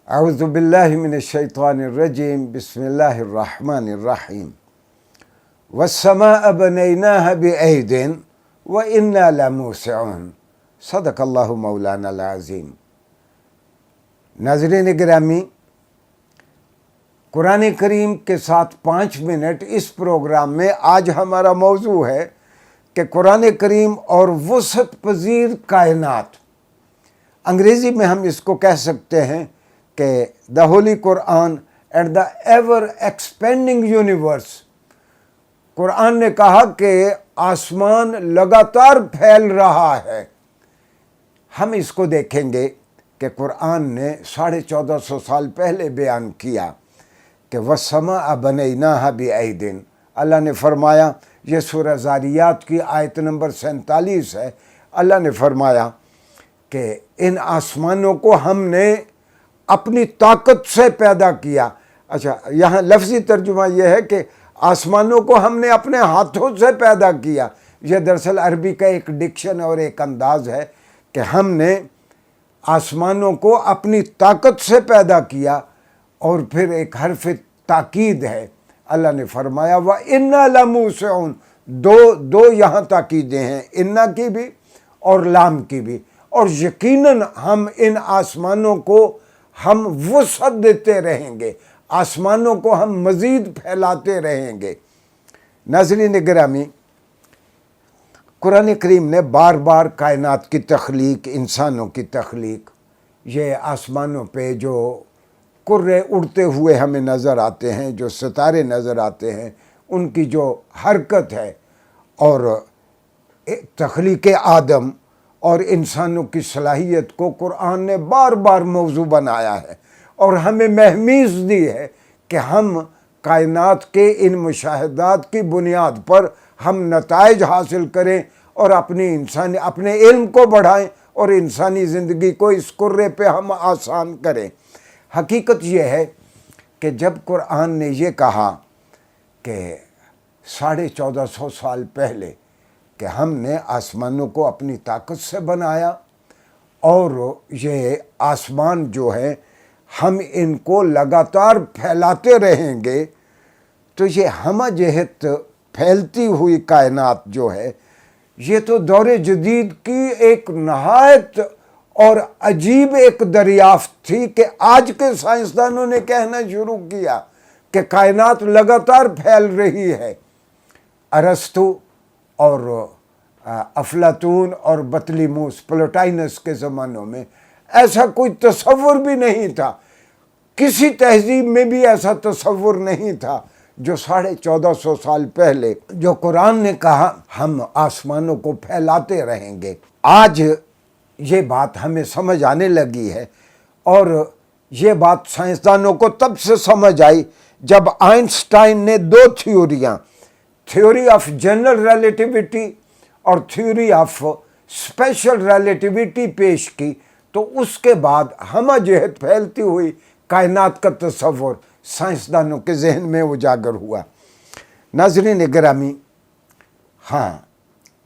اعوذ باللہ من الشیطان الرجیم بسم اللہ الرحمن الرحیم والسماء بنیناها بعید وانا لموسعون صدق اللہ مولانا العظیم۔ ناظرین گرامی، قرآن کریم کے ساتھ 5 منٹ اس پروگرام میں آج ہمارا موضوع ہے کہ قرآن کریم اور وسعت پذیر کائنات۔ انگریزی میں ہم اس کو کہہ سکتے ہیں کہ دا ہولی قرآن and the ever expanding universe. قرآن نے کہا کہ آسمان لگاتار پھیل رہا ہے۔ ہم اس کو دیکھیں گے کہ قرآن نے 1450 سال پہلے بیان کیا کہ وَالسَّمَاءَ بَنَيْنَاهَا بِأَيْدٍ۔ اللہ نے فرمایا، یہ سورہ زاریات کی آیت نمبر 47 ہے۔ اللہ نے فرمایا کہ ان آسمانوں کو ہم نے اپنی طاقت سے پیدا کیا۔ اچھا، یہاں لفظی ترجمہ یہ ہے کہ آسمانوں کو ہم نے اپنے ہاتھوں سے پیدا کیا۔ یہ دراصل عربی کا ایک ڈکشن اور ایک انداز ہے کہ ہم نے آسمانوں کو اپنی طاقت سے پیدا کیا، اور پھر ایک حرف تاکید ہے۔ اللہ نے فرمایا وَإِنَّا لَمُوسِعُونَ۔ دو یہاں تاکیدیں ہیں، اِنَّا کی بھی اور لام کی بھی، اور یقیناً ہم ان آسمانوں کو ہم وسعت دیتے رہیں گے، آسمانوں کو ہم مزید پھیلاتے رہیں گے۔ ناظرین گرامی، قرآن کریم نے بار بار کائنات کی تخلیق، انسانوں کی تخلیق، یہ آسمانوں پہ جو کرے اڑتے ہوئے ہمیں نظر آتے ہیں، جو ستارے نظر آتے ہیں، ان کی جو حرکت ہے، اور تخلیق آدم اور انسانوں کی صلاحیت کو قرآن نے بار بار موضوع بنایا ہے، اور ہمیں مہمیز دی ہے کہ ہم کائنات کے ان مشاہدات کی بنیاد پر ہم نتائج حاصل کریں اور اپنے علم کو بڑھائیں اور انسانی زندگی کو اس کرے پہ ہم آسان کریں۔ حقیقت یہ ہے کہ جب قرآن نے یہ کہا کہ 1450 سال پہلے کہ ہم نے آسمانوں کو اپنی طاقت سے بنایا، اور یہ آسمان جو ہے ہم ان کو لگاتار پھیلاتے رہیں گے، تو یہ ہمہ جہت پھیلتی ہوئی کائنات جو ہے، یہ تو دور جدید کی ایک نہایت اور عجیب ایک دریافت تھی کہ آج کے سائنسدانوں نے کہنا شروع کیا کہ کائنات لگاتار پھیل رہی ہے۔ ارسطو اور افلاطون اور بطلیموس، پلوٹائنس کے زمانوں میں ایسا کوئی تصور بھی نہیں تھا، کسی تہذیب میں بھی ایسا تصور نہیں تھا جو 1450 سال پہلے جو قرآن نے کہا ہم آسمانوں کو پھیلاتے رہیں گے۔ آج یہ بات ہمیں سمجھ آنے لگی ہے، اور یہ بات سائنسدانوں کو تب سے سمجھ آئی جب آئنسٹائن نے 2 تھیوریاں، تھیوری آف جنرل ریلیٹیوٹی اور تھیوری آف اسپیشل ریلیٹیوٹی پیش کی، تو اس کے بعد ہمہ جہت پھیلتی ہوئی کائنات کا تصور سائنسدانوں کے ذہن میں اجاگر ہوا۔ ناظرین گرامی، ہاں،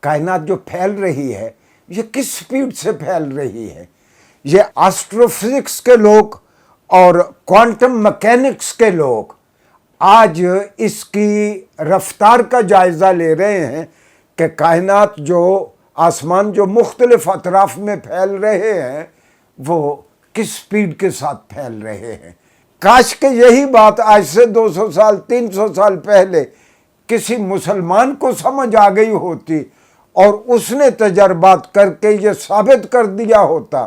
کائنات جو پھیل رہی ہے، یہ کس سپیڈ سے پھیل رہی ہے؟ یہ آسٹرو فزکس کے لوگ اور کوانٹم مکینکس کے لوگ آج اس کی رفتار کا جائزہ لے رہے ہیں کہ کائنات جو آسمان جو مختلف اطراف میں پھیل رہے ہیں، وہ کس سپیڈ کے ساتھ پھیل رہے ہیں۔ کاش کہ یہی بات آج سے 200 سال 300 سال پہلے کسی مسلمان کو سمجھ آ گئی ہوتی، اور اس نے تجربات کر کے یہ ثابت کر دیا ہوتا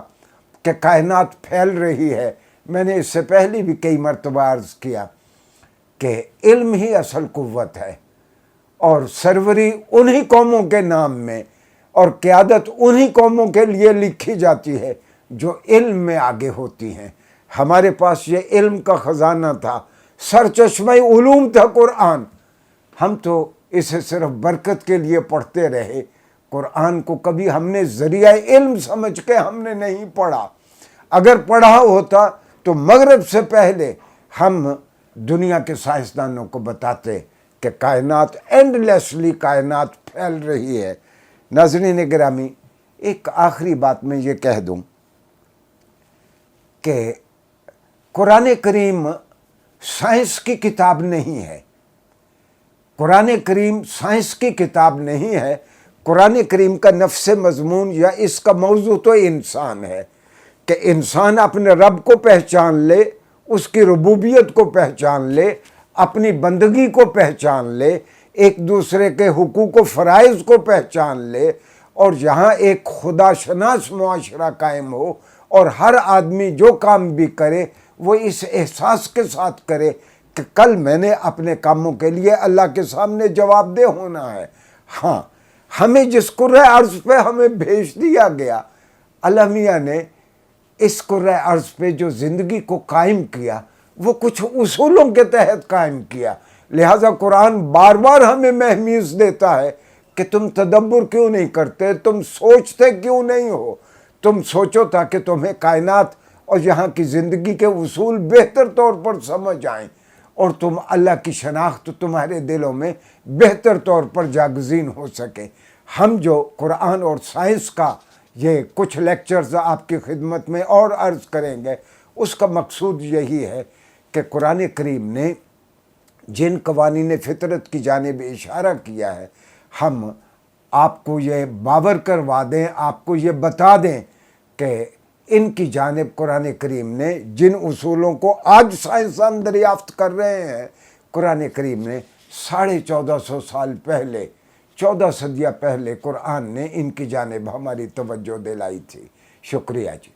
کہ کائنات پھیل رہی ہے۔ میں نے اس سے پہلے بھی کئی مرتبہ عرض کیا کہ علم ہی اصل قوت ہے، اور سروری انہی قوموں کے نام میں اور قیادت انہی قوموں کے لیے لکھی جاتی ہے جو علم میں آگے ہوتی ہیں۔ ہمارے پاس یہ علم کا خزانہ تھا، سرچشمہ علوم تھا قرآن، ہم تو اسے صرف برکت کے لیے پڑھتے رہے۔ قرآن کو کبھی ہم نے ذریعہ علم سمجھ کے ہم نے نہیں پڑھا۔ اگر پڑھا ہوتا تو مغرب سے پہلے ہم دنیا کے سائنسدانوں کو بتاتے کہ کائنات اینڈلیسلی کائنات پھیل رہی ہے۔ ناظرین گرامی، ایک آخری بات میں یہ کہہ دوں کہ قرآن کریم سائنس کی کتاب نہیں ہے، قرآن کریم سائنس کی کتاب نہیں ہے، قرآن کریم کا نفس مضمون یا اس کا موضوع تو انسان ہے، کہ انسان اپنے رب کو پہچان لے، اس کی ربوبیت کو پہچان لے، اپنی بندگی کو پہچان لے، ایک دوسرے کے حقوق و فرائض کو پہچان لے، اور جہاں ایک خدا شناس معاشرہ قائم ہو اور ہر آدمی جو کام بھی کرے وہ اس احساس کے ساتھ کرے کہ کل میں نے اپنے کاموں کے لیے اللہ کے سامنے جواب دہ ہونا ہے۔ ہاں، ہمیں جس کرۂ ارض پہ ہمیں بھیج دیا گیا، اللہ میاں نے اس کرۂ ارض پہ جو زندگی کو قائم کیا وہ کچھ اصولوں کے تحت قائم کیا، لہٰذا قرآن بار بار ہمیں مہمیز دیتا ہے کہ تم تدبر کیوں نہیں کرتے، تم سوچتے کیوں نہیں ہو، تم سوچو تاکہ تمہیں کائنات اور یہاں کی زندگی کے اصول بہتر طور پر سمجھ آئیں اور تم اللہ کی شناخت تمہارے دلوں میں بہتر طور پر جاگزین ہو سکے۔ ہم جو قرآن اور سائنس کا یہ کچھ لیکچرز آپ کی خدمت میں اور عرض کریں گے، اس کا مقصود یہی ہے کہ قرآن کریم نے جن قوانین فطرت کی جانب اشارہ کیا ہے، ہم آپ کو یہ باور کروا دیں، آپ کو یہ بتا دیں کہ ان کی جانب قرآن کریم نے جن اصولوں کو آج سائنسدان دریافت کر رہے ہیں، قرآن کریم نے 1450 سال پہلے، 14 صدیاں پہلے قرآن نے ان کی جانب ہماری توجہ دلائی تھی۔ شکریہ جی۔